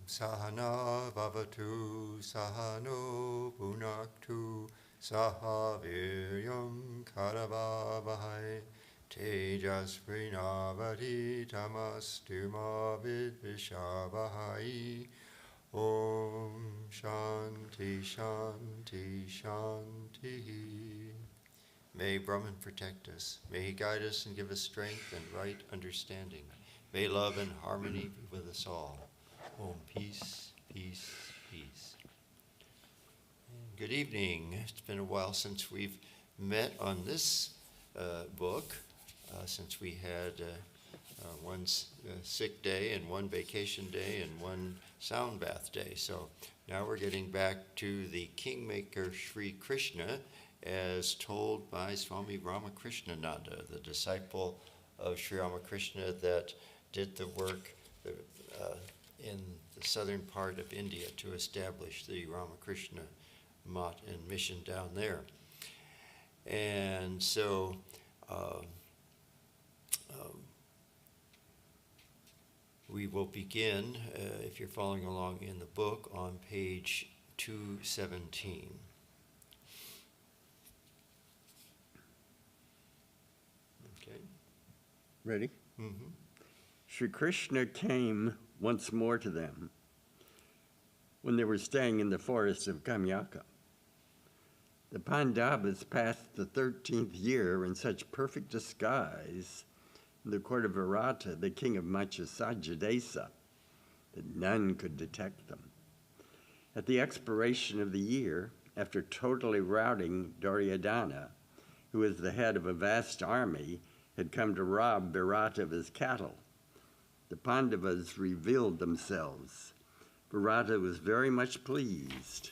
Sahana Bhavatu Sahano Bhunaktu Sahaviryam Karavavahai Tejasvinavati Tamastu Vidvishavahai. Om Shanti Shanti Shanti. May Brahman protect us. May he guide us and give us strength and right understanding. May love and harmony be with us all. Om, peace, peace, peace. Good evening. It's been a while since we've met on this book, since we had one sick day and one vacation day and one sound bath day. So now we're getting back to the Kingmaker Sri Krishna as told by Swami Ramakrishnananda, the disciple of Sri Ramakrishna that did the work in the southern part of India to establish the Ramakrishna Mat and mission down there. And so we will begin, if you're following along in the book, on page 217. Okay. Ready? Mm-hmm. Sri Krishna came once more to them when they were staying in the forest of Kamyaka. The Pandavas passed the 13th year in such perfect disguise in the court of Virata, the king of Matsyasaja Desa, that none could detect them. At the expiration of the year, after totally routing Duryodhana, who was the head of a vast army, had come to rob Virata of his cattle, the Pandavas revealed themselves. Virata was very much pleased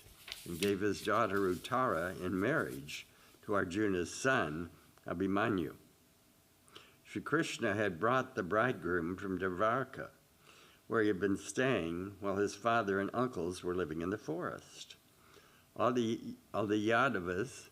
and gave his daughter Uttara in marriage to Arjuna's son, Abhimanyu. Sri Krishna had brought the bridegroom from Dvarka, where he had been staying while his father and uncles were living in the forest. All the Yadavas,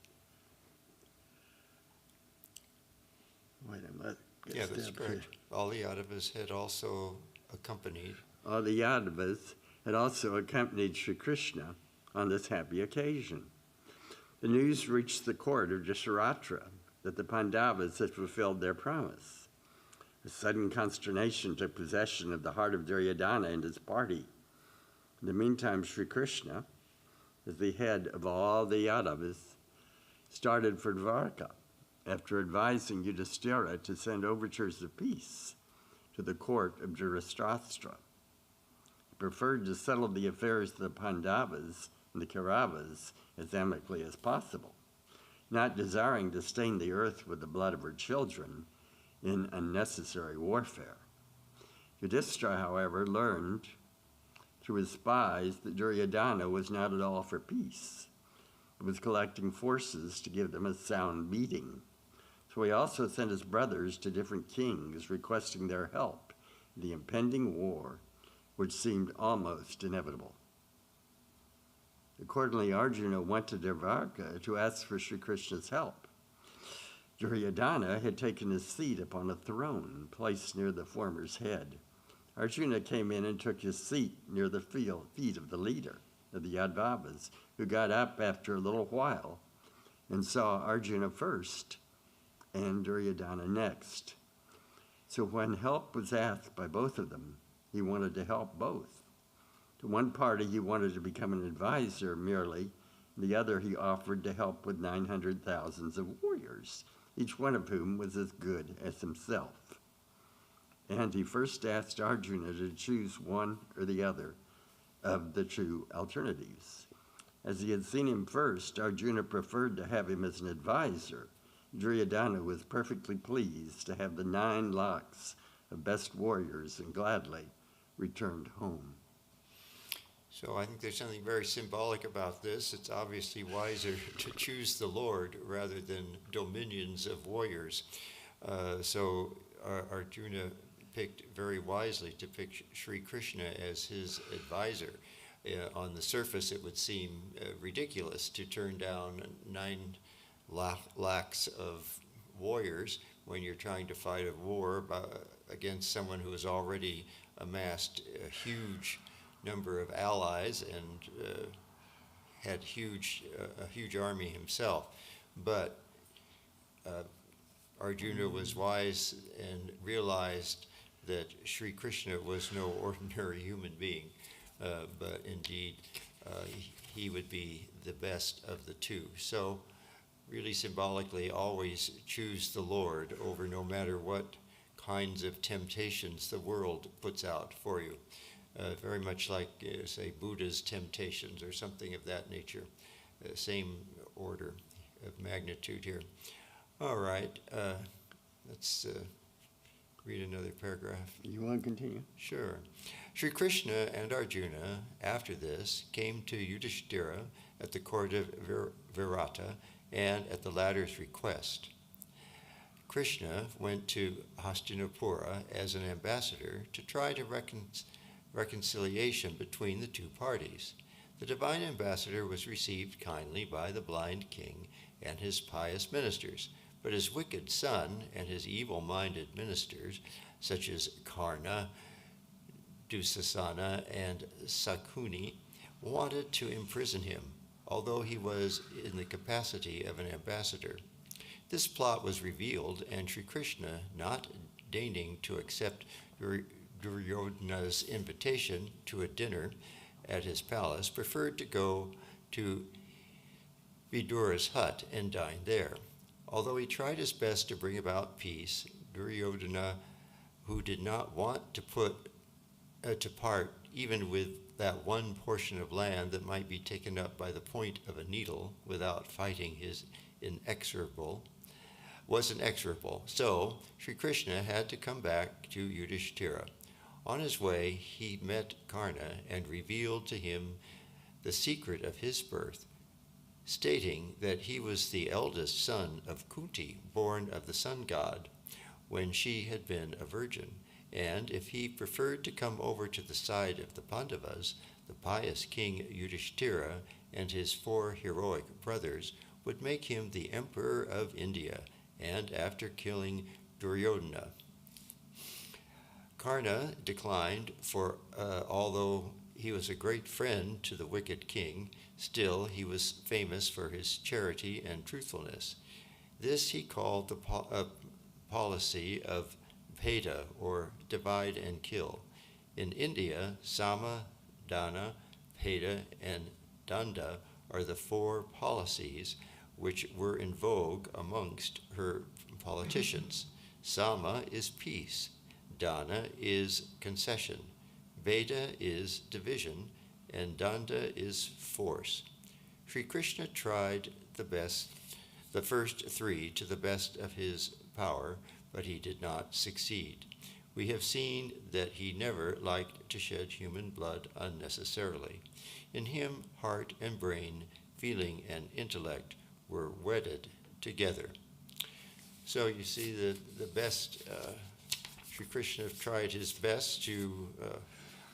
Yeah, that's correct. All the Yadavas had also accompanied. All the Yadavas had also accompanied Sri Krishna on this happy occasion. The news reached the court of Dasharatra that the Pandavas had fulfilled their promise. A sudden consternation took possession of the heart of Duryodhana and his party. In the meantime, Sri Krishna, as the head of all the Yadavas, started for Dvarka, after advising Yudhishthira to send overtures of peace to the court of Dhritarashtra. He preferred to settle the affairs of the Pandavas and the Kauravas as amicably as possible, not desiring to stain the earth with the blood of her children in unnecessary warfare. Yudhishthira, however, learned through his spies that Duryodhana was not at all for peace, but was collecting forces to give them a sound beating. So he also sent his brothers to different kings requesting their help in the impending war, which seemed almost inevitable. Accordingly, Arjuna went to Dvarka to ask for Sri Krishna's help. Duryodhana had taken his seat upon a throne placed near the former's head. Arjuna came in and took his seat near the feet of the leader of the Yadavas, who got up after a little while and saw Arjuna first and Duryodhana next. So when help was asked by both of them, he wanted to help both. To one party, he wanted to become an advisor merely. The other, he offered to help with 900,000 of warriors, each one of whom was as good as himself. And he first asked Arjuna to choose one or the other of the two alternatives. As he had seen him first, Arjuna preferred to have him as an advisor. Duryodhana was perfectly pleased to have the 9 lakhs of best warriors and gladly returned home. So I think there's something very symbolic about this. It's obviously wiser to choose the Lord rather than dominions of warriors. So Arjuna picked very wisely to pick Sri Krishna as his advisor. On the surface, it would seem ridiculous to turn down 9 lakhs of warriors when you're trying to fight a war against someone who has already amassed a huge number of allies and had a huge army himself. But Arjuna was wise and realized that Sri Krishna was no ordinary human being, but indeed he would be the best of the two. So really symbolically, always choose the Lord over no matter what kinds of temptations the world puts out for you. Very much like, say, Buddha's temptations or something of that nature. Same order of magnitude here. All right, let's read another paragraph. You want to continue? Sure. Sri Krishna and Arjuna, after this, came to Yudhishthira at the court of Virata and at the latter's request. Krishna went to Hastinapura as an ambassador to try to reconciliation between the two parties. The divine ambassador was received kindly by the blind king and his pious ministers, but his wicked son and his evil-minded ministers, such as Karna, Dusasana, and Sakuni, wanted to imprison him, although he was in the capacity of an ambassador. This plot was revealed, and Sri Krishna, not deigning to accept Duryodhana's invitation to a dinner at his palace, preferred to go to Vidura's hut and dine there. Although he tried his best to bring about peace, Duryodhana, who did not want to part even with that one portion of land that might be taken up by the point of a needle without fighting was inexorable. So Sri Krishna had to come back to Yudhishthira. On his way, he met Karna and revealed to him the secret of his birth, stating that he was the eldest son of Kunti, born of the sun god, when she had been a virgin, and if he preferred to come over to the side of the Pandavas, the pious king Yudhishthira and his 4 heroic brothers would make him the emperor of India, and after killing Duryodhana. Karna declined, for although he was a great friend to the wicked king, still he was famous for his charity and truthfulness. This he called the policy of Bheda, or divide and kill. In India, Sama, Dana, Bheda, and Danda are the 4 policies which were in vogue amongst her politicians. Sama is peace, Dana is concession, Bheda is division, and Danda is force. Sri Krishna tried the first 3 to the best of his power, but he did not succeed. We have seen that he never liked to shed human blood unnecessarily. In him, heart and brain, feeling and intellect were wedded together. So you see the best, Sri Krishna tried his best to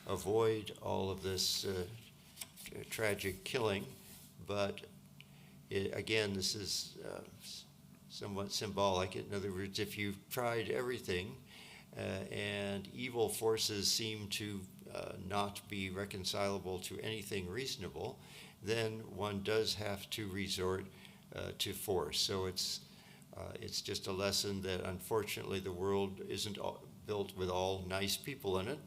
avoid all of this tragic killing, but again, this is somewhat symbolic. In other words, if you've tried everything and evil forces seem to not be reconcilable to anything reasonable, then one does have to resort to force. So it's just a lesson that unfortunately the world isn't built with all nice people in it,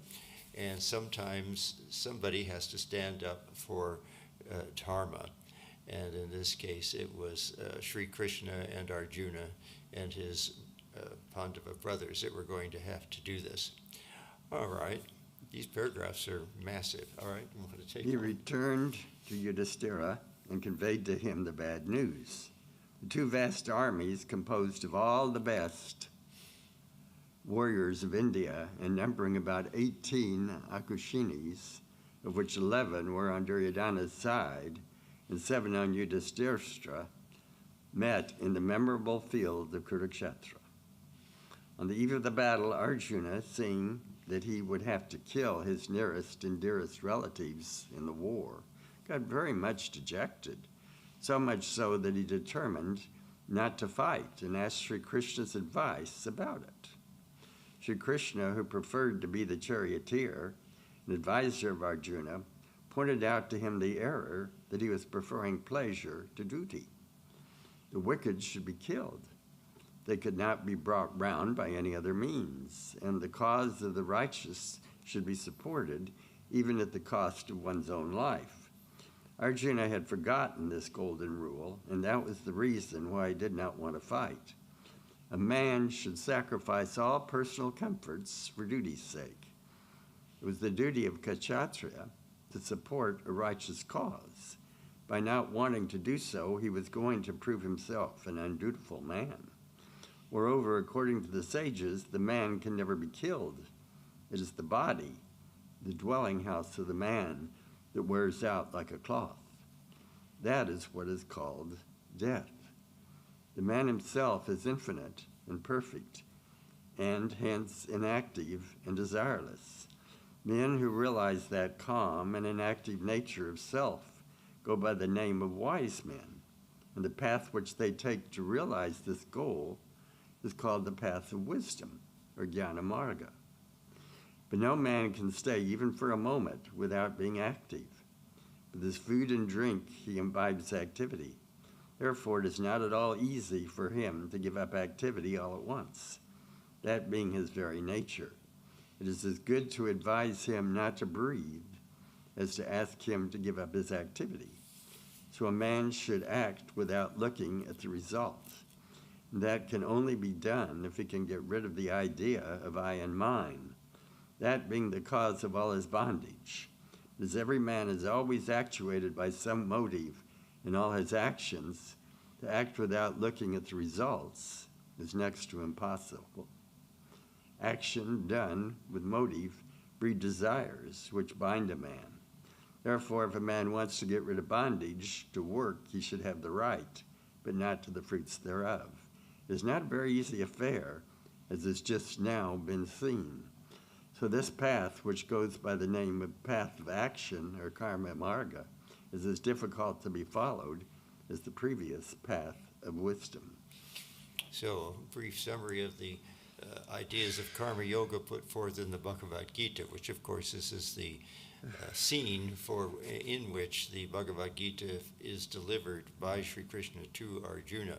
and sometimes somebody has to stand up for dharma. And in this case, it was Sri Krishna and Arjuna and his Pandava brothers that were going to have to do this. All right. These paragraphs are massive. All right. You want to take He one? returned to Yudhishthira and conveyed to him the bad news. The 2 vast armies, composed of all the best warriors of India and numbering about 18 Akushinis, of which 11 were on Duryodhana's side and 7 on Yudhishthira's, met in the memorable field of Kurukshetra. On the eve of the battle, Arjuna, seeing that he would have to kill his nearest and dearest relatives in the war, got very much dejected, so much so that he determined not to fight and asked Sri Krishna's advice about it. Sri Krishna, who preferred to be the charioteer, an advisor of Arjuna, pointed out to him the error that he was preferring pleasure to duty. The wicked should be killed. They could not be brought round by any other means, and the cause of the righteous should be supported, even at the cost of one's own life. Arjuna had forgotten this golden rule, and that was the reason why he did not want to fight. A man should sacrifice all personal comforts for duty's sake. It was the duty of Kshatriya to support a righteous cause. By not wanting to do so, he was going to prove himself an undutiful man. Moreover, according to the sages, the man can never be killed. It is the body, the dwelling house of the man, that wears out like a cloth. That is what is called death. The man himself is infinite and perfect, and hence inactive and desireless. Men who realize that calm and inactive nature of self go by the name of wise men, and the path which they take to realize this goal is called the path of wisdom, or jnana marga. But no man can stay even for a moment without being active. With his food and drink, he imbibes activity. Therefore, it is not at all easy for him to give up activity all at once, that being his very nature. It is as good to advise him not to breathe as to ask him to give up his activity. So a man should act without looking at the result. And that can only be done if he can get rid of the idea of I and mine, that being the cause of all his bondage. As every man is always actuated by some motive in all his actions, to act without looking at the results is next to impossible. Action done with motive breeds desires which bind a man. Therefore, if a man wants to get rid of bondage, to work he should have the right, but not to the fruits thereof. It is not a very easy affair, as has just now been seen. So this path, which goes by the name of path of action, or karma marga, is as difficult to be followed as the previous path of wisdom. So, a brief summary of the ideas of karma yoga put forth in the Bhagavad Gita, which of course this is the scene in which the Bhagavad Gita is delivered by Sri Krishna to Arjuna.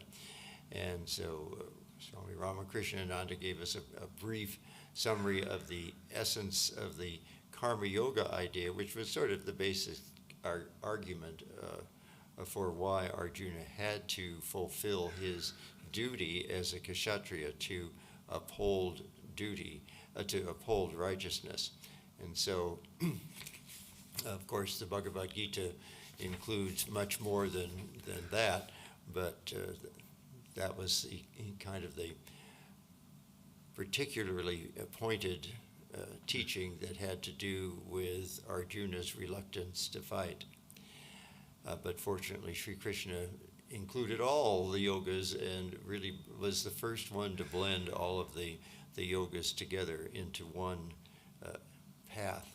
And so Swami Ramakrishnananda gave us a brief summary of the essence of the karma yoga idea, which was sort of the basic argument for why Arjuna had to fulfill his duty as a kshatriya to uphold duty, to uphold righteousness. And so, of course, the Bhagavad Gita includes much more than that, but that was kind of the particularly pointed teaching that had to do with Arjuna's reluctance to fight. But fortunately, Sri Krishna included all the yogas and really was the first one to blend all of the yogas together into one path.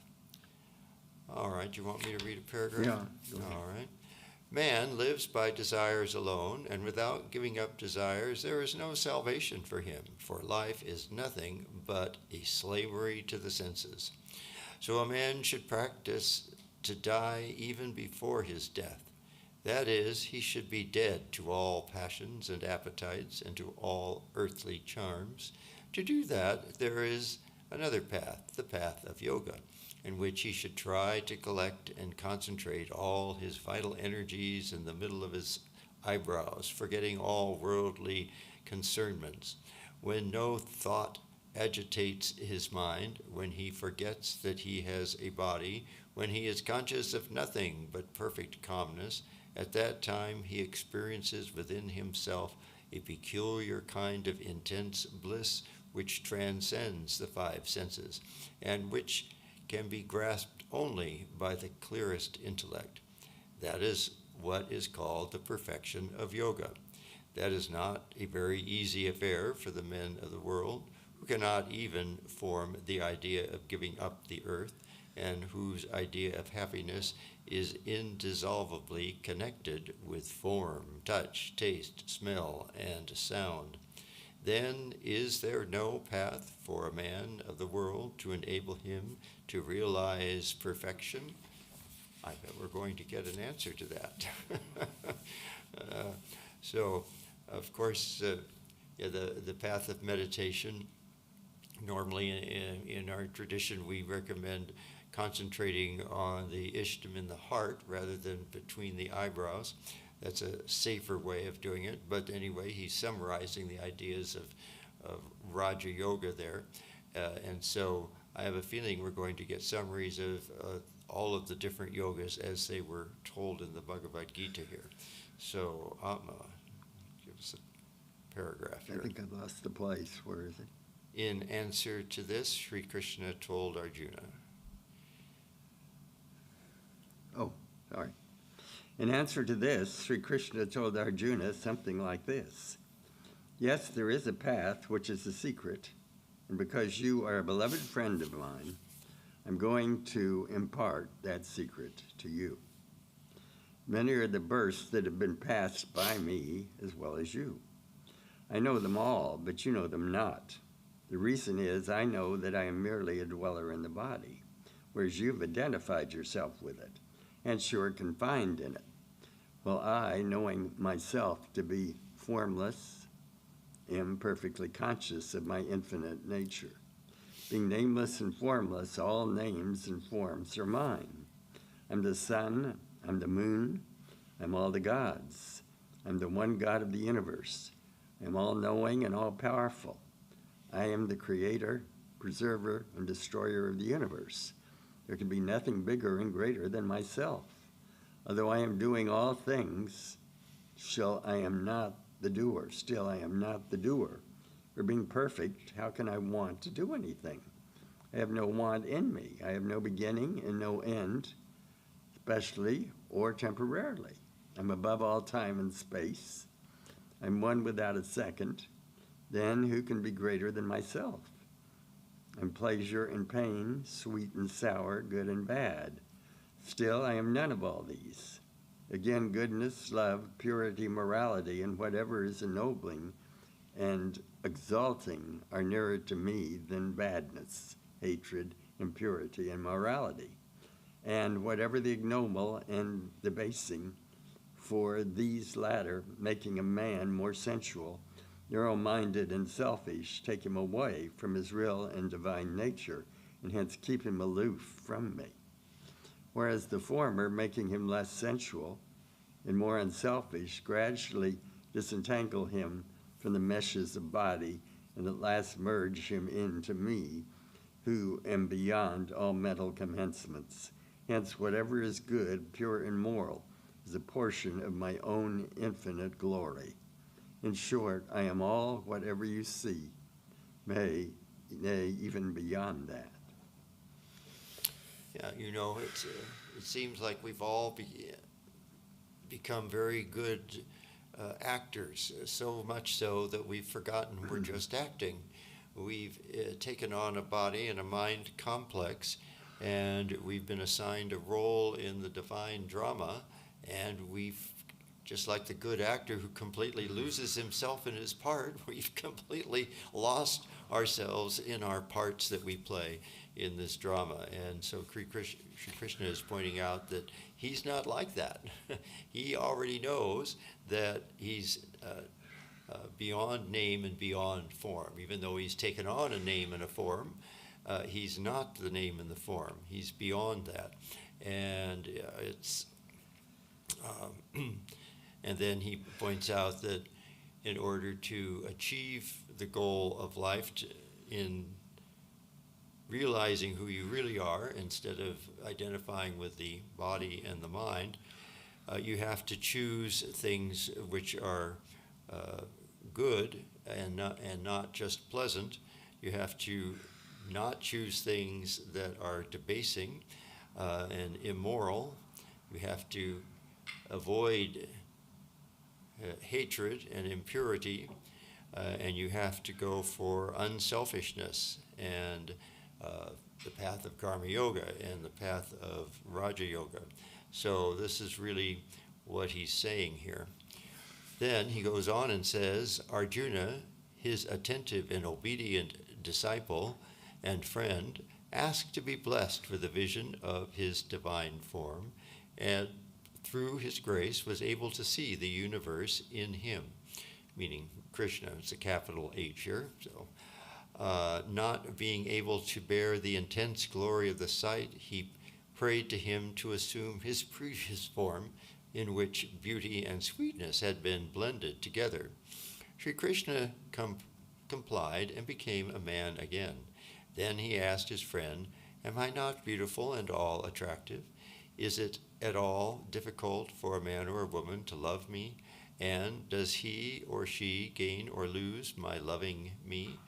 All right, do you want me to read a paragraph? Yeah. All right. Man lives by desires alone, and without giving up desires, there is no salvation for him, for life is nothing but a slavery to the senses. So a man should practice to die even before his death. That is, he should be dead to all passions and appetites and to all earthly charms. To do that, there is another path, the path of yoga, in which he should try to collect and concentrate all his vital energies in the middle of his eyebrows, forgetting all worldly concernments. When no thought agitates his mind, when he forgets that he has a body, when he is conscious of nothing but perfect calmness, at that time he experiences within himself a peculiar kind of intense bliss which transcends the five senses, and which can be grasped only by the clearest intellect. That is what is called the perfection of yoga. That is not a very easy affair for the men of the world, who cannot even form the idea of giving up the earth, and whose idea of happiness is indissolubly connected with form, touch, taste, smell, and sound. then is there no path for a man of the world to enable him to realize perfection? I bet we're going to get an answer to that. So, of course, the path of meditation, normally in our tradition, we recommend concentrating on the ishtam in the heart rather than between the eyebrows. That's a safer way of doing it. But anyway, he's summarizing the ideas of Raja Yoga there. And so I have a feeling we're going to get summaries of all of the different yogas as they were told in the Bhagavad Gita here. So, Atma, give us a paragraph here. I think I lost the place. Where is it? In answer to this, Sri Krishna told Arjuna. Oh, sorry. In answer to this, Sri Krishna told Arjuna something like this. Yes, there is a path which is a secret, and because you are a beloved friend of mine, I'm going to impart that secret to you. Many are the births that have been passed by me as well as you. I know them all, but you know them not. The reason is I know that I am merely a dweller in the body, whereas you've identified yourself with it, hence you are confined in it. While I, knowing myself to be formless, am perfectly conscious of my infinite nature. Being nameless and formless, all names and forms are mine. I'm the sun, I'm the moon, I'm all the gods. I'm the one God of the universe. I'm all-knowing and all-powerful. I am the creator, preserver, and destroyer of the universe. There can be nothing bigger and greater than myself. Although I am doing all things, still I am not the doer. For being perfect, how can I want to do anything? I have no want in me. I have no beginning and no end, especially or temporarily. I'm above all time and space. I'm one without a second. Then who can be greater than myself? I'm pleasure and pain, sweet and sour, good and bad. Still, I am none of all these. Again, goodness, love, purity, morality, and whatever is ennobling and exalting are nearer to me than badness, hatred, impurity, and morality. And whatever the ignoble and debasing, for these latter, making a man more sensual, narrow-minded, and selfish, take him away from his real and divine nature, and hence keep him aloof from me. Whereas the former, making him less sensual and more unselfish, gradually disentangle him from the meshes of body and at last merge him into me, who am beyond all mental commencements. Hence, whatever is good, pure, and moral is a portion of my own infinite glory. In short, I am all whatever you see, nay, even beyond that. Yeah, you know, it seems like we've all become very good actors, so much so that we've forgotten we're just acting. We've taken on a body and a mind complex, and we've been assigned a role in the divine drama, and we've, just like the good actor who completely loses himself in his part, we've completely lost ourselves in our parts that we play in this drama. And so Sri Krishna is pointing out that he's not like that. He already knows that he's beyond name and beyond form. Even though he's taken on a name and a form, he's not the name and the form. He's beyond that. And and then he points out that in order to achieve the goal of life in realizing who you really are instead of identifying with the body and the mind, you have to choose things which are good and not just pleasant. You have to not choose things that are debasing and immoral. You have to avoid hatred and impurity, and you have to go for unselfishness and the path of Karma Yoga and the path of Raja Yoga. So this is really what he's saying here. Then he goes on and says, Arjuna, his attentive and obedient disciple and friend asked to be blessed for the vision of his divine form, and through his grace was able to see the universe in him, meaning Krishna. It's a capital H here. So, not being able to bear the intense glory of the sight, he prayed to him to assume his previous form, in which beauty and sweetness had been blended together. Sri Krishna complied and became a man again. Then he asked his friend, "Am I not beautiful and all attractive? Is it at all difficult for a man or a woman to love me? And does he or she gain or lose my loving me?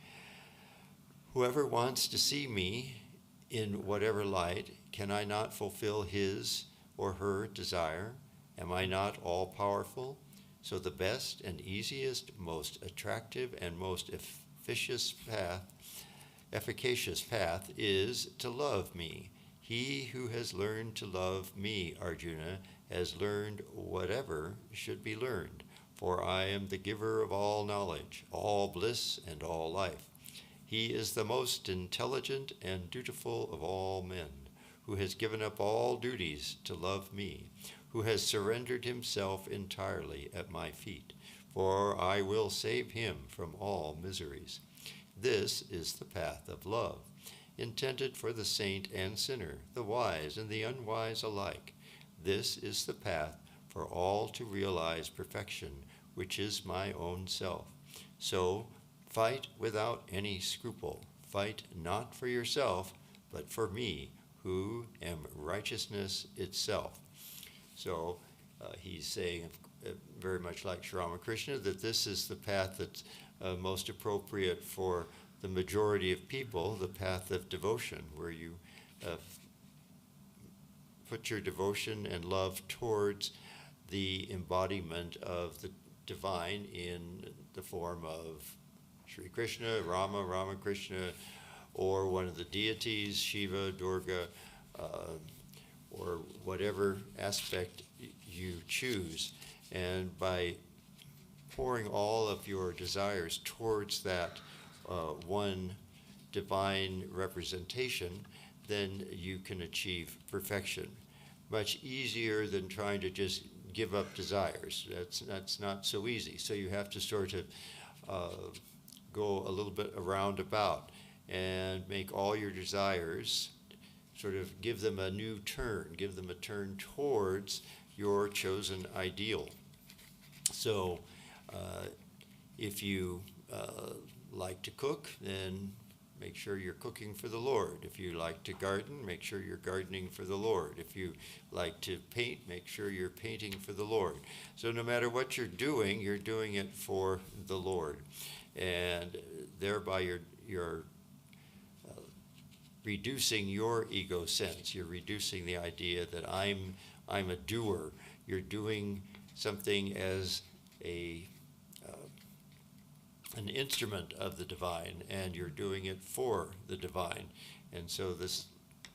Whoever wants to see me in whatever light, can I not fulfill his or her desire? Am I not all-powerful? So the best and easiest, most attractive, and most efficacious path is to love me. He who has learned to love me, Arjuna, has learned whatever should be learned, for I am the giver of all knowledge, all bliss, and all life. He is the most intelligent and dutiful of all men, who has given up all duties to love me, who has surrendered himself entirely at my feet, for I will save him from all miseries. This is the path of love, intended for the saint and sinner, the wise and the unwise alike. This is the path for all to realize perfection, which is my own self. So fight without any scruple. Fight not for yourself, but for me, who am righteousness itself. So he's saying, very much like Sri Ramakrishna, that this is the path that's most appropriate for the majority of people, the path of devotion, where you put your devotion and love towards the embodiment of the divine in the form of Sri Krishna, Rama, Ramakrishna, or one of the deities, Shiva, Durga, or whatever aspect you choose. And by pouring all of your desires towards that one divine representation, then you can achieve perfection. Much easier than trying to just give up desires. That's not so easy. So you have to sort of go a little bit around about and make all your desires, sort of give them a new turn, give them a turn towards your chosen ideal. So if you like to cook, then make sure you're cooking for the Lord. If you like to garden, make sure you're gardening for the Lord. If you like to paint, make sure you're painting for the Lord. So no matter what you're doing it for the Lord. And thereby you're reducing your ego sense. You're reducing the idea that I'm a doer. You're doing something as an instrument of the divine, and you're doing it for the divine. And so this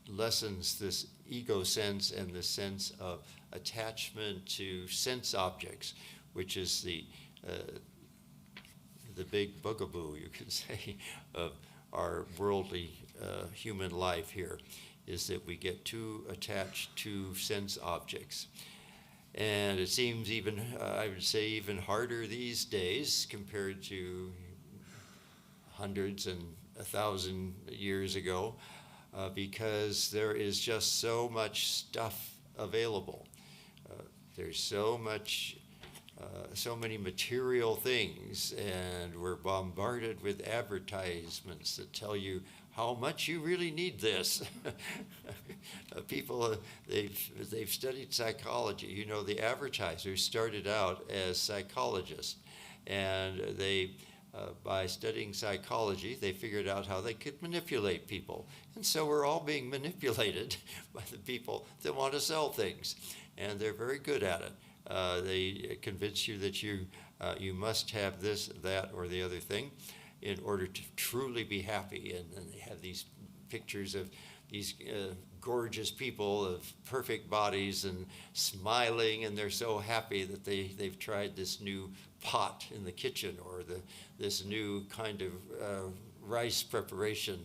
lessens this ego sense and the sense of attachment to sense objects, which is the big bugaboo, you could say, of our worldly human life here, is that we get too attached to sense objects. And it seems even, I would say, even harder these days compared to hundreds and 1,000 years ago, because there is just so much stuff available. There's so many material things, and we're bombarded with advertisements that tell you how much you really need this. People, they've studied psychology. You know, the advertisers started out as psychologists, and they, by studying psychology, they figured out how they could manipulate people. And so we're all being manipulated by the people that want to sell things, and they're very good at it. They convince you that you must have this, that, or the other thing in order to truly be happy. And they have these pictures of these gorgeous people of perfect bodies and smiling, and they're so happy that they've tried this new pot in the kitchen, or this new kind of rice preparation.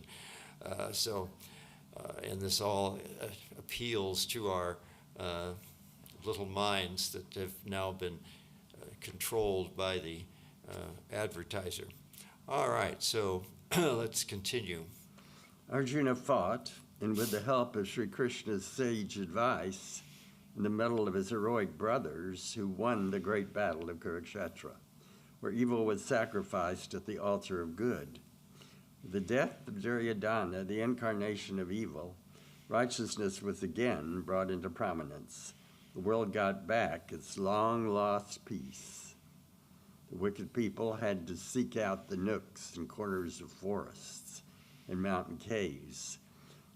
And this all appeals to our little minds that have now been controlled by the advertiser. All right, so let's continue. Arjuna fought, and with the help of Sri Krishna's sage advice and the mettle of his heroic brothers, who won the great battle of Kurukshetra, where evil was sacrificed at the altar of good. With the death of Duryodhana, the incarnation of evil, righteousness was again brought into prominence. The world got back its long-lost peace. The wicked people had to seek out the nooks and corners of forests and mountain caves.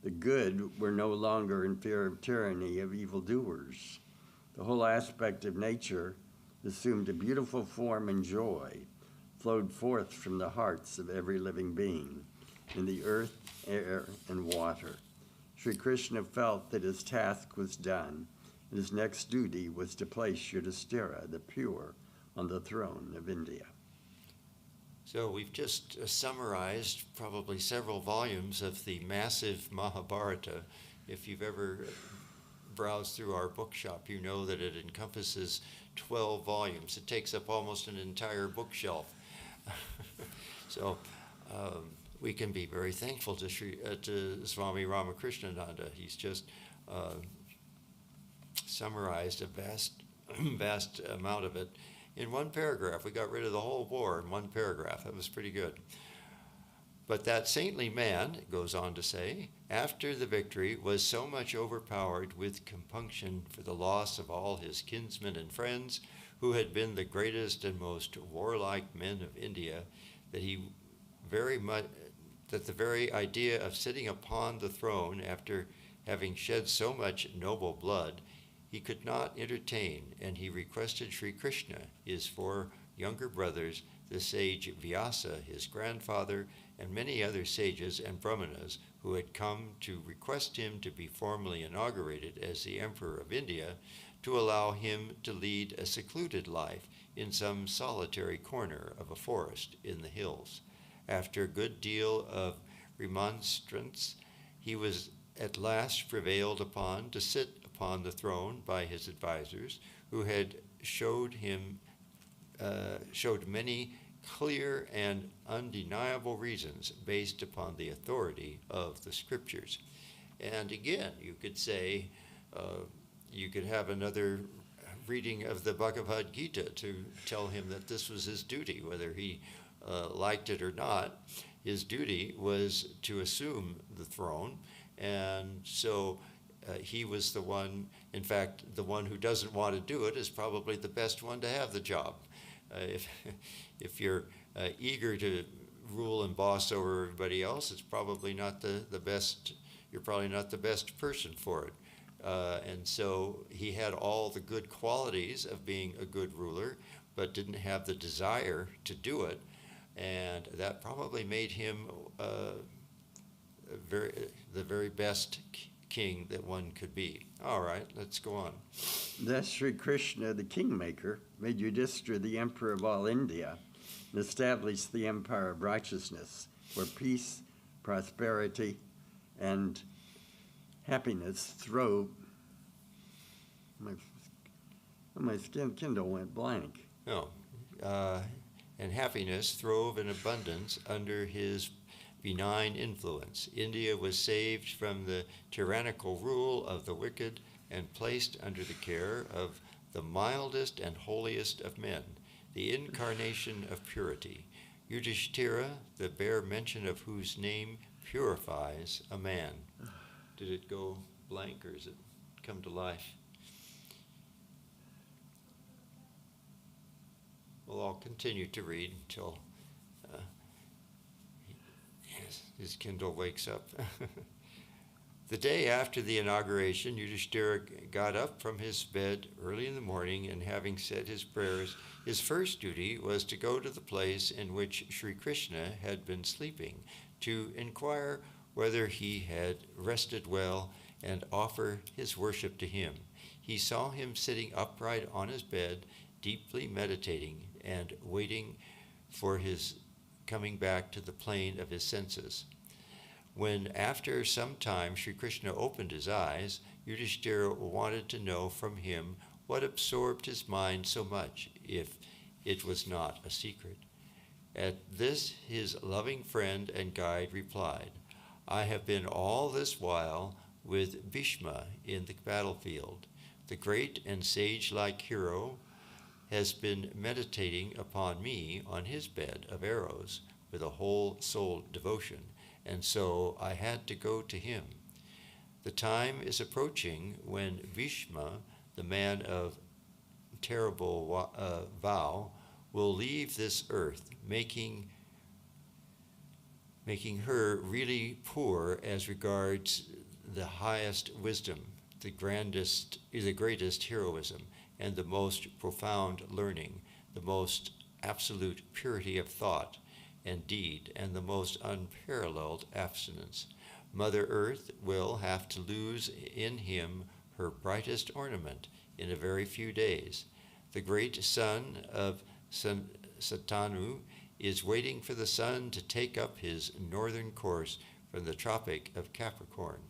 The good were no longer in fear of tyranny of evildoers. The whole aspect of nature assumed a beautiful form, and joy flowed forth from the hearts of every living being in the earth, air, and water. Sri Krishna felt that his task was done, and his next duty was to place Yudhishthira, the pure, on the throne of India. So we've just summarized probably several volumes of the massive Mahabharata. If you've ever browsed through our bookshop, you know that it encompasses 12 volumes. It takes up almost an entire bookshelf. So we can be very thankful to Swami Ramakrishnananda. He's just summarized a vast amount of it in one paragraph. We got rid of the whole war in one paragraph. That was pretty good. But that saintly man, it goes on to say, after the victory, was so much overpowered with compunction for the loss of all his kinsmen and friends, who had been the greatest and most warlike men of India, that the very idea of sitting upon the throne after having shed so much noble blood, he could not entertain, and he requested Sri Krishna, his 4 younger brothers, the sage Vyasa, his grandfather, and many other sages and brahmanas who had come to request him to be formally inaugurated as the Emperor of India, to allow him to lead a secluded life in some solitary corner of a forest in the hills. After a good deal of remonstrance, he was at last prevailed upon to sit upon the throne by his advisors, who had showed many clear and undeniable reasons based upon the authority of the scriptures. And again, you could say, you could have another reading of the Bhagavad Gita to tell him that this was his duty, whether he liked it or not. His duty was to assume the throne, and so he was the one. In fact, the one who doesn't want to do it is probably the best one to have the job. If you're eager to rule and boss over everybody else, it's probably not the best. You're probably not the best person for it. And so he had all the good qualities of being a good ruler, but didn't have the desire to do it, and that probably made him the very best king that one could be. All right, let's go on. Thus Sri Krishna, the kingmaker, made Yudhishthira the emperor of all India, and established the empire of righteousness, where peace, prosperity, and happiness throve. My Kindle went blank. No, and happiness throve in abundance under his benign influence. India was saved from the tyrannical rule of the wicked and placed under the care of the mildest and holiest of men, the incarnation of purity, Yudhishthira, the bare mention of whose name purifies a man. Did it go blank, or has it come to life? Well, I'll continue to read until his Kindle wakes up. The day after the inauguration, Yudhishthira got up from his bed early in the morning, and having said his prayers, his first duty was to go to the place in which Sri Krishna had been sleeping, to inquire whether he had rested well and offer his worship to him. He saw him sitting upright on his bed, deeply meditating and waiting for his coming back to the plane of his senses. When after some time Sri Krishna opened his eyes, Yudhishthira wanted to know from him what absorbed his mind so much, if it was not a secret. At this his loving friend and guide replied, "I have been all this while with Bhishma in the battlefield. The great and sage-like hero has been meditating upon me on his bed of arrows with a whole-souled devotion, and so I had to go to him. The time is approaching when Bhishma, the man of terrible vow, will leave this earth, making her really poor as regards the highest wisdom, the greatest heroism, and the most profound learning, the most absolute purity of thought and deed, and the most unparalleled abstinence. Mother Earth will have to lose in him her brightest ornament in a very few days. The great son of Satanu is waiting for the sun to take up his northern course from the Tropic of Capricorn,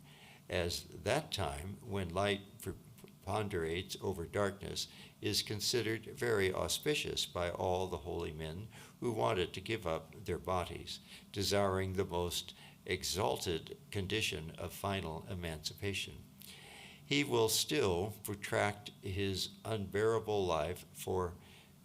as that time, when light preponderates over darkness, is considered very auspicious by all the holy men who wanted to give up their bodies, desiring the most exalted condition of final emancipation. He will still protract his unbearable life for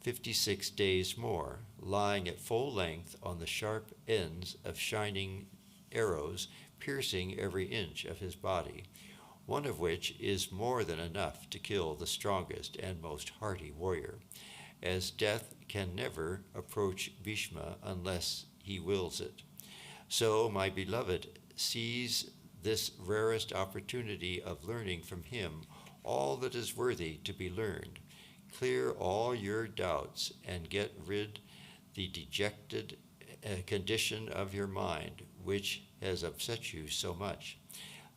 56 days more, lying at full length on the sharp ends of shining arrows piercing every inch of his body, one of which is more than enough to kill the strongest and most hardy warrior, as death can never approach Bhishma unless he wills it. So my beloved seize this rarest opportunity of learning from him all that is worthy to be learned. Clear all your doubts and get rid the dejected condition of your mind, which has upset you so much.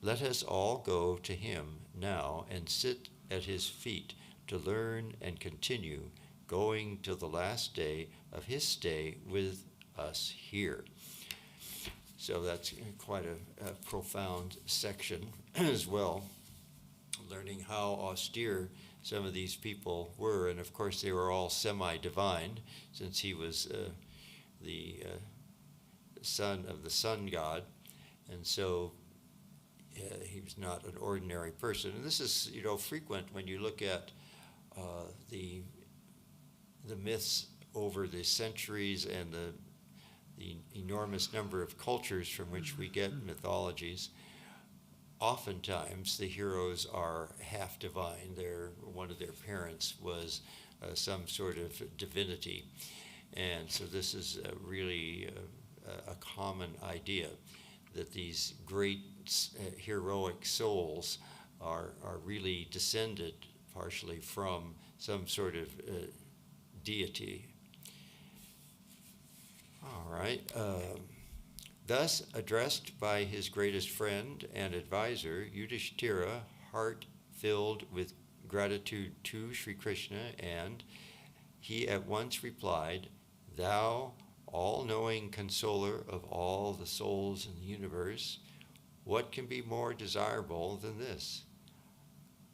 Let us all go to him now and sit at his feet to learn and continue, going till the last day of his stay with us here." So that's quite a profound section as well, learning how austere some of these people were. And of course, they were all semi-divine, since he was the son of the sun god. And so he was not an ordinary person. And this is, frequent when you look at the myths over the centuries and the enormous number of cultures from which we get mythologies. Oftentimes, the heroes are half divine. One of their parents was some sort of divinity. And so this is really a common idea, that these great heroic souls are really descended partially from some sort of deity. All right. Thus, addressed by his greatest friend and advisor, Yudhishthira, heart filled with gratitude to Sri Krishna, and he at once replied, "Thou, all-knowing consoler of all the souls in the universe, what can be more desirable than this?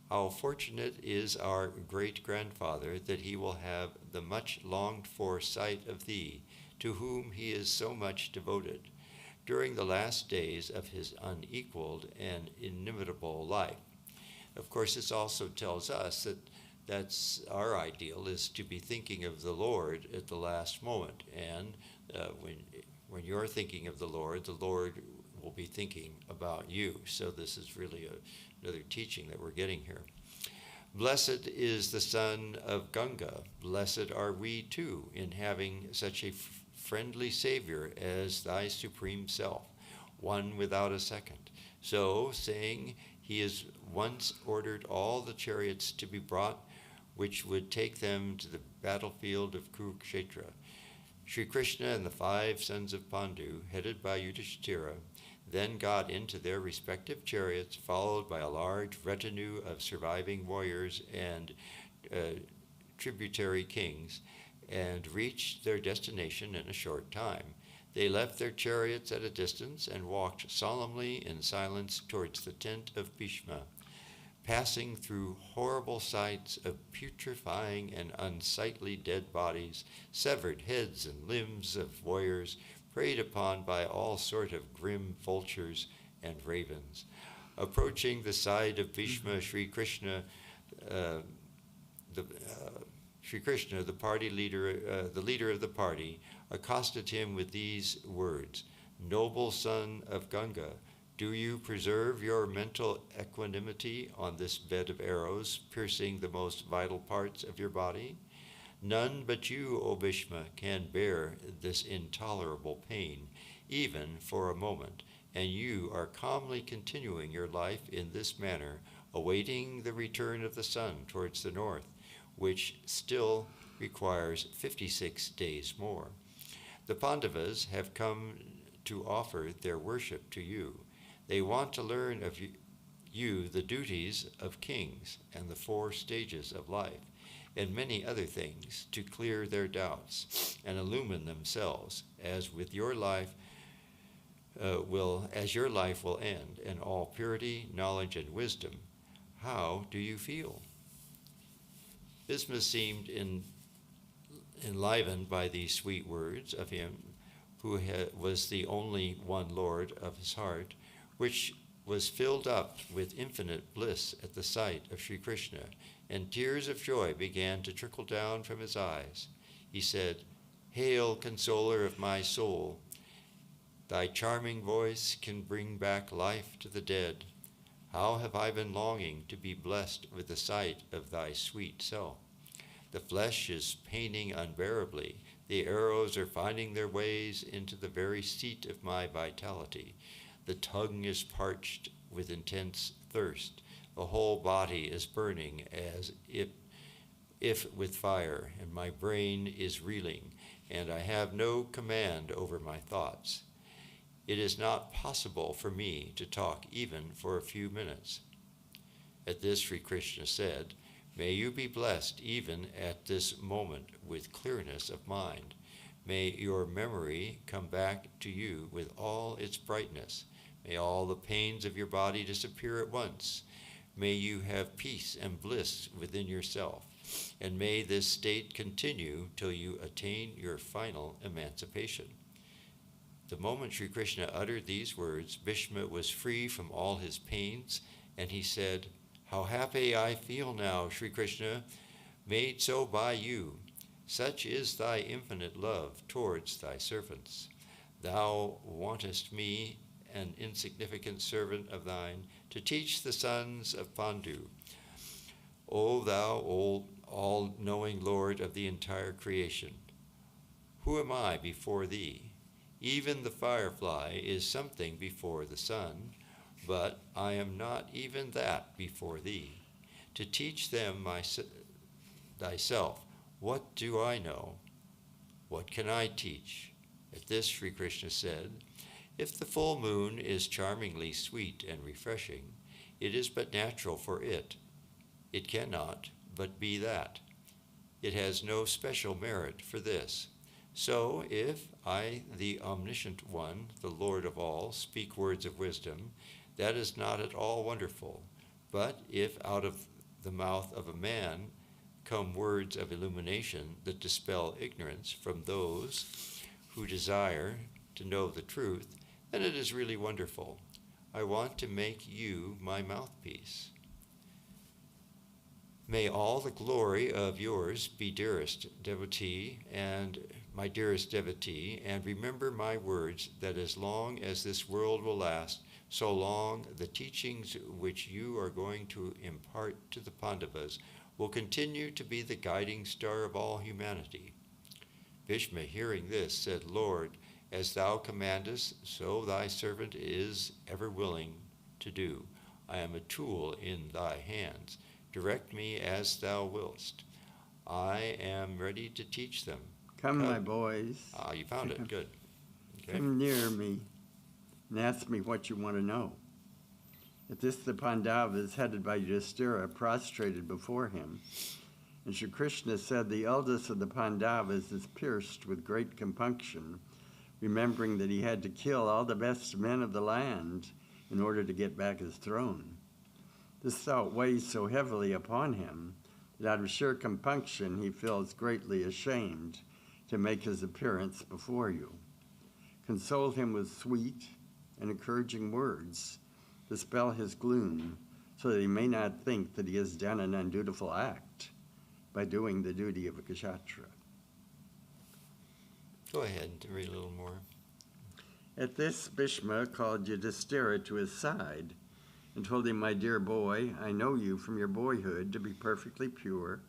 How fortunate is our great-grandfather that he will have the much-longed-for sight of thee, to whom he is so much devoted, during the last days of his unequaled and inimitable life." Of course, this also tells us that that's our ideal, is to be thinking of the Lord at the last moment. And when you're thinking of the Lord will be thinking about you. So this is really another teaching that we're getting here. "Blessed is the son of Ganga. Blessed are we too in having such a friendly Savior as thy supreme self, one without a second." So, saying, he has once ordered all the chariots to be brought which would take them to the battlefield of Kurukshetra. Sri Krishna and the 5 sons of Pandu, headed by Yudhishthira, then got into their respective chariots, followed by a large retinue of surviving warriors and tributary kings, and reached their destination in a short time. They left their chariots at a distance and walked solemnly in silence towards the tent of Bhishma, passing through horrible sights of putrefying and unsightly dead bodies, severed heads and limbs of warriors, preyed upon by all sort of grim vultures and ravens. Approaching the side of Bhishma, Sri Krishna, the party leader, the leader of the party, accosted him with these words: "Noble son of Ganga, do you preserve your mental equanimity on this bed of arrows, piercing the most vital parts of your body? None but you, O Bhishma, can bear this intolerable pain, even for a moment, and you are calmly continuing your life in this manner, awaiting the return of the sun towards the north, which still requires 56 days more. The Pandavas have come to offer their worship to you. They want to learn of you the duties of kings and the 4 stages of life, and many other things, to clear their doubts and illumine themselves, as your life will end, in all purity, knowledge, and wisdom. How do you feel?" Bhishma seemed enlivened by these sweet words of him who was the only one Lord of his heart, which was filled up with infinite bliss at the sight of Sri Krishna, and tears of joy began to trickle down from his eyes. He said, "Hail, consoler of my soul! Thy charming voice can bring back life to the dead. How have I been longing to be blessed with the sight of thy sweet self! The flesh is paining unbearably. The arrows are finding their ways into the very seat of my vitality. The tongue is parched with intense thirst. The whole body is burning as if with fire, and my brain is reeling, and I have no command over my thoughts. It is not possible for me to talk even for a few minutes." At this, Sri Krishna said, "May you be blessed even at this moment with clearness of mind. May your memory come back to you with all its brightness. May all the pains of your body disappear at once. May you have peace and bliss within yourself, and may this state continue till you attain your final emancipation." The moment Sri Krishna uttered these words, Bhishma was free from all his pains, and he said, "How happy I feel now, Sri Krishna, made so by you. Such is thy infinite love towards thy servants. Thou wantest me, an insignificant servant of thine, to teach the sons of Pandu. O thou all-knowing Lord of the entire creation, who am I before thee? Even the firefly is something before the sun, but I am not even that before thee. To teach them thyself, what do I know? What can I teach?" At this, Sri Krishna said, "If the full moon is charmingly sweet and refreshing, it is but natural for it. It cannot but be that. It has no special merit for this. So if I, the omniscient one, the Lord of all, speak words of wisdom, that is not at all wonderful. But if out of the mouth of a man come words of illumination that dispel ignorance from those who desire to know the truth, then it is really wonderful. I want to make you my mouthpiece. May all the glory of yours be dearest devotee, and my dearest devotee, and remember my words that as long as this world will last, so long the teachings which you are going to impart to the Pandavas will continue to be the guiding star of all humanity." Bhishma, hearing this, said, "Lord, as thou commandest, so thy servant is ever willing to do. I am a tool in thy hands. Direct me as thou wilt. I am ready to teach them." Come, my boys. You found it. Good. Okay. Come near me. and ask me what you want to know." At this, the Pandavas, headed by Yudhishthira, prostrated before him. And Sri Krishna said, "The eldest of the Pandavas is pierced with great compunction, remembering that he had to kill all the best men of the land in order to get back his throne. This thought weighs so heavily upon him that out of sheer compunction he feels greatly ashamed to make his appearance before you. Console him with sweet and encouraging words, dispel his gloom, so that he may not think that he has done an undutiful act by doing the duty of a kshatriya." Go ahead and read a little more. At this, Bhishma called Yudhishthira to his side and told him, "My dear boy, I know you from your boyhood to be perfectly pure,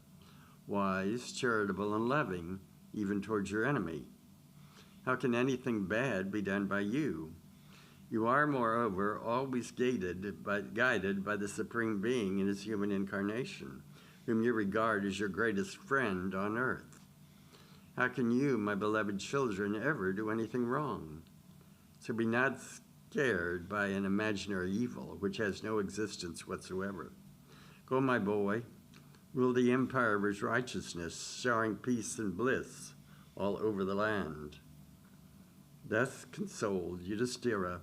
wise, charitable, and loving, even towards your enemy. How can anything bad be done by you? You are, moreover, always guided by the Supreme Being in his human incarnation, whom you regard as your greatest friend on earth. How can you, my beloved children, ever do anything wrong? So be not scared by an imaginary evil which has no existence whatsoever. Go, my boy, rule the empire of his righteousness, showering peace and bliss all over the land." Thus consoled, Yudhishthira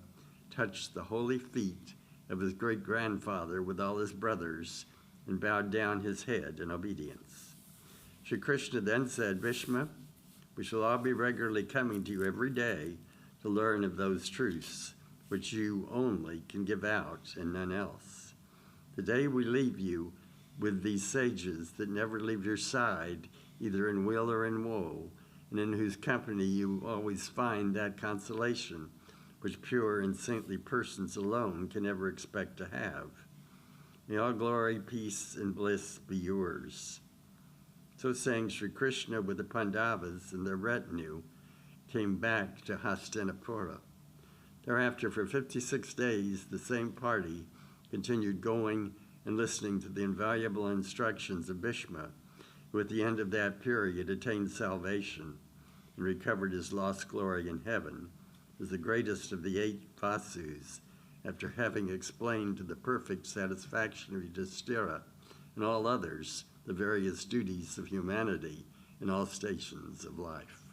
touched the holy feet of his great-grandfather with all his brothers and bowed down his head in obedience. Sri Krishna then said, "Bhishma, we shall all be regularly coming to you every day to learn of those truths which you only can give out and none else. Today we leave you with these sages that never leave your side, either in weal or in woe, and in whose company you always find that consolation which pure and saintly persons alone can ever expect to have. May all glory, peace, and bliss be yours." So saying, Sri Krishna with the Pandavas and their retinue came back to Hastinapura. Thereafter, for 56 days, the same party continued going and listening to the invaluable instructions of Bhishma, who at the end of that period attained salvation and recovered his lost glory in heaven as the greatest of the 8 Vasus, after having explained to the perfect satisfaction of Yudhishthira and all others the various duties of humanity in all stations of life.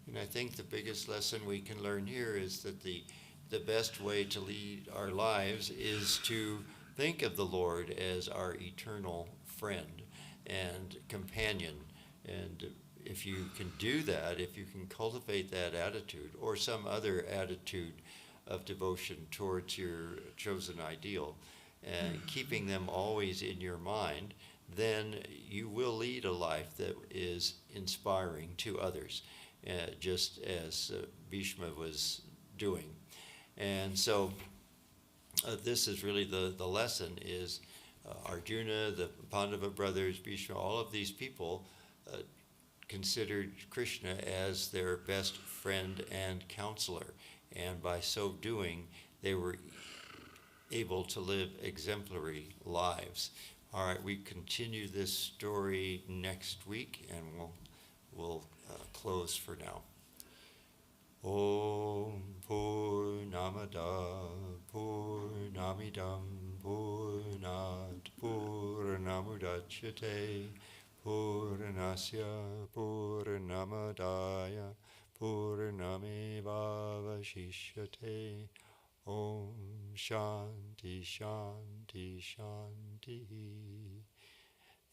And I think the biggest lesson we can learn here is that the best way to lead our lives is to think of the Lord as our eternal friend and companion. And if you can do that, if you can cultivate that attitude or some other attitude of devotion towards your chosen ideal, and keeping them always in your mind, then you will lead a life that is inspiring to others, just as Bhishma was doing. And so this is really the lesson is Arjuna, the Pandava brothers, Bhishma, all of these people considered Krishna as their best friend and counselor. And by so doing, they were able to live exemplary lives. All right, we continue this story next week, and we'll close for now. Om Purnamada Purnamidam Purnat Purnamudachyate Purnasya Purnamadaya Purnamevavashishyate. Om Shanti Shanti Shanti.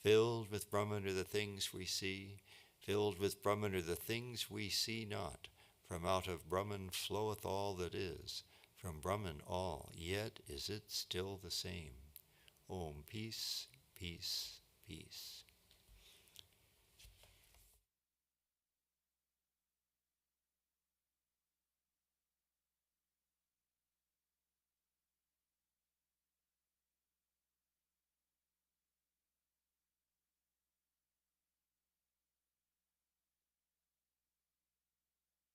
Filled with Brahman are the things we see, filled with Brahman are the things we see not. From out of Brahman floweth all that is, from Brahman all, yet is it still the same. Om, peace, peace, peace.